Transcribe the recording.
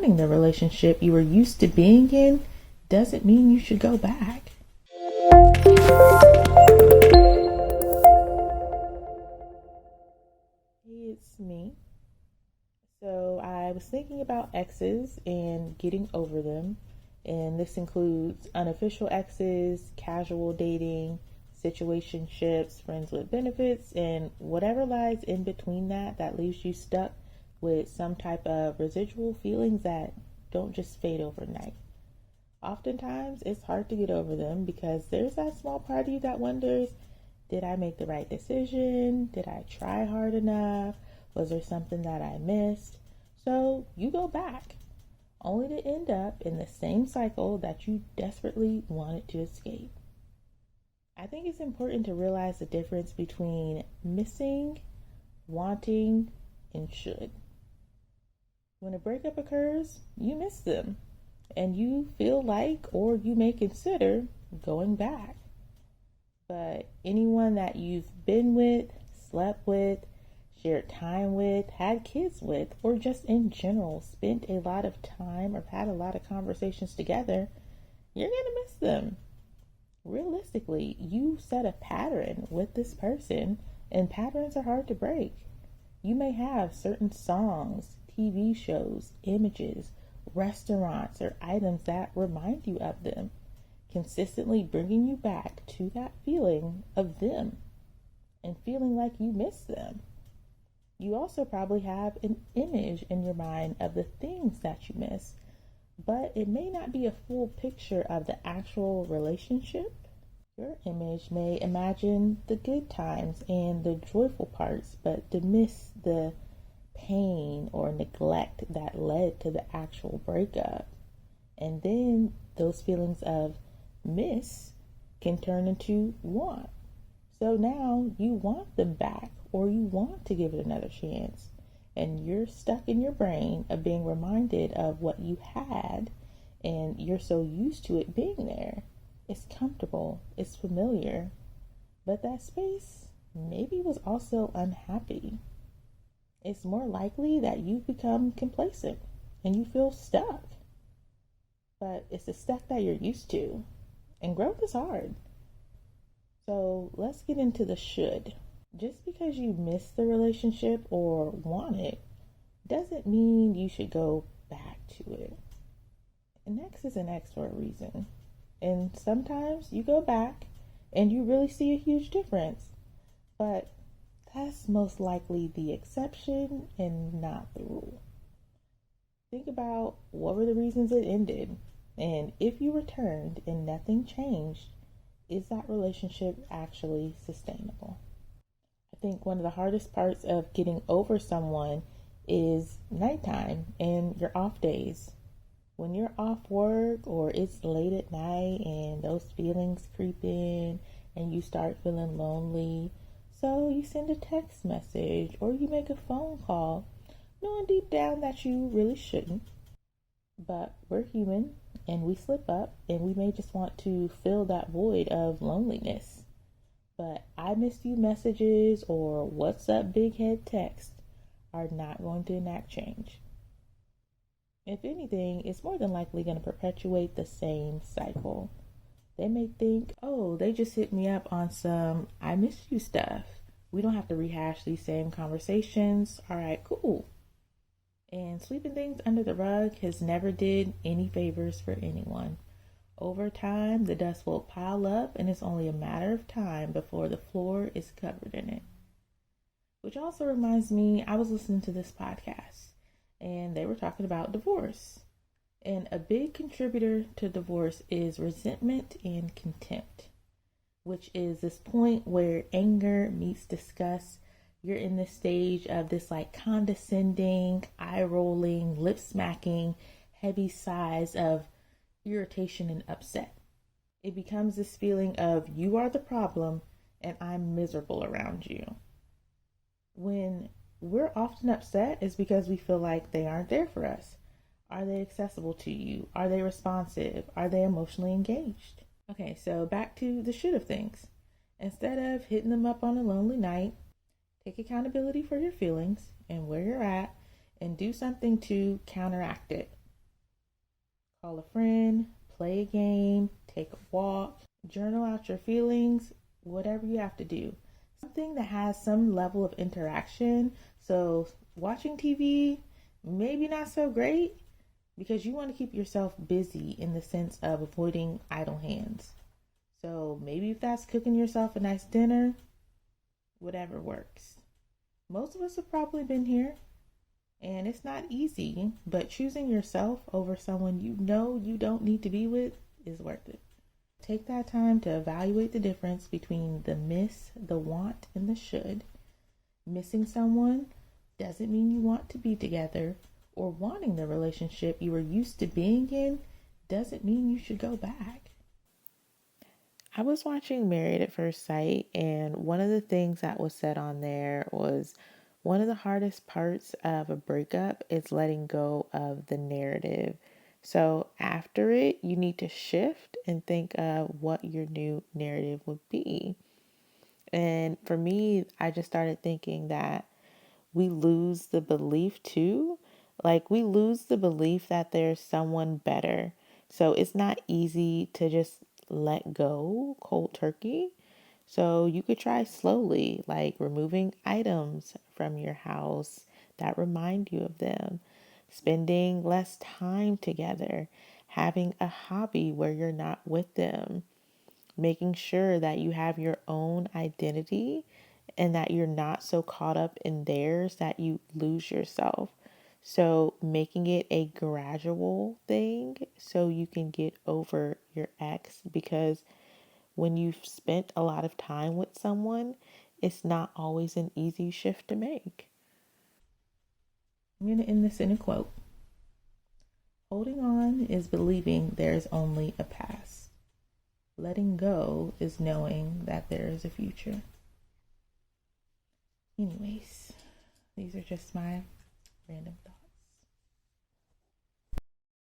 wanting the relationship you were used to being in doesn't mean you should go back. Hey, it's me. So I was thinking about exes and getting over them, and this includes unofficial exes, casual dating, situationships, friends with benefits, and whatever lies in between that leaves you stuck with some type of residual feelings that don't just fade overnight. Oftentimes, it's hard to get over them because there's that small part of you that wonders, did I make the right decision? Did I try hard enough? Was there something that I missed? So you go back, only to end up in the same cycle that you desperately wanted to escape. I think it's important to realize the difference between missing, wanting, and should. When a breakup occurs, you miss them, and you feel like, or you may consider, going back. But anyone that you've been with, slept with, shared time with, had kids with, or just in general spent a lot of time or had a lot of conversations together, you're going to miss them. Realistically, you set a pattern with this person, and patterns are hard to break. You may have certain songs, TV shows, images, restaurants, or items that remind you of them, consistently bringing you back to that feeling of them and feeling like you miss them. You also probably have an image in your mind of the things that you miss, but it may not be a full picture of the actual relationship. Your image may imagine the good times and the joyful parts, but to miss the pain or neglect that led to the actual breakup. And then those feelings of miss can turn into want. So now you want them back, or you want to give it another chance, and you're stuck in your brain of being reminded of what you had, and you're so used to it being there. It's comfortable, it's familiar, but that space maybe was also unhappy. It's more likely that you've become complacent and you feel stuck, but it's the stuck that you're used to, and growth is hard. So let's get into the should. Just because you miss the relationship or want it doesn't mean you should go back to it. An ex is an ex for a reason. And sometimes you go back and you really see a huge difference. But that's most likely the exception and not the rule. Think about what were the reasons it ended. And if you returned and nothing changed, is that relationship actually sustainable? I think one of the hardest parts of getting over someone is nighttime and your off days. When you're off work or it's late at night and those feelings creep in and you start feeling lonely, so you send a text message or you make a phone call, knowing deep down that you really shouldn't. But we're human and we slip up and we may just want to fill that void of loneliness. But I missed you messages or what's up big head text are not going to enact change. If anything, it's more than likely going to perpetuate the same cycle. They may think, oh, they just hit me up on some I miss you stuff. We don't have to rehash these same conversations. All right, cool. And sweeping things under the rug has never did any favors for anyone. Over time, the dust will pile up and it's only a matter of time before the floor is covered in it. Which also reminds me, I was listening to this podcast and they were talking about divorce. And a big contributor to divorce is resentment and contempt, which is this point where anger meets disgust. You're in this stage of this like condescending, eye-rolling, lip-smacking, heavy sighs of irritation and upset. It becomes this feeling of you are the problem and I'm miserable around you. When we're often upset is because we feel like they aren't there for us. Are they accessible to you? Are they responsive? Are they emotionally engaged? Okay, so back to the should of things. Instead of hitting them up on a lonely night, take accountability for your feelings and where you're at and do something to counteract it. Call a friend, play a game, take a walk, journal out your feelings, whatever you have to do. Something that has some level of interaction. So, watching TV, maybe not so great because you want to keep yourself busy in the sense of avoiding idle hands. So, maybe if that's cooking yourself a nice dinner, whatever works. Most of us have probably been here, and it's not easy, but choosing yourself over someone you know you don't need to be with is worth it. Take that time to evaluate the difference between the miss, the want, and the should. Missing someone doesn't mean you want to be together, or wanting the relationship you were used to being in doesn't mean you should go back. I was watching Married at First Sight, and one of the things that was said on there was one of the hardest parts of a breakup is letting go of the narrative. So, after it, you need to shift and think of what your new narrative would be. And for me, I just started thinking that we lose the belief too. Like, we lose the belief that there's someone better. So it's not easy to just let go cold turkey. So you could try slowly, like removing items from your house that remind you of them, spending less time together, having a hobby where you're not with them, making sure that you have your own identity and that you're not so caught up in theirs that you lose yourself. So, making it a gradual thing so you can get over your ex, because when you've spent a lot of time with someone, it's not always an easy shift to make. I'm going to end this in a quote. Holding on is believing there is only a past. Letting go is knowing that there is a future. Anyways, these are just my random thoughts.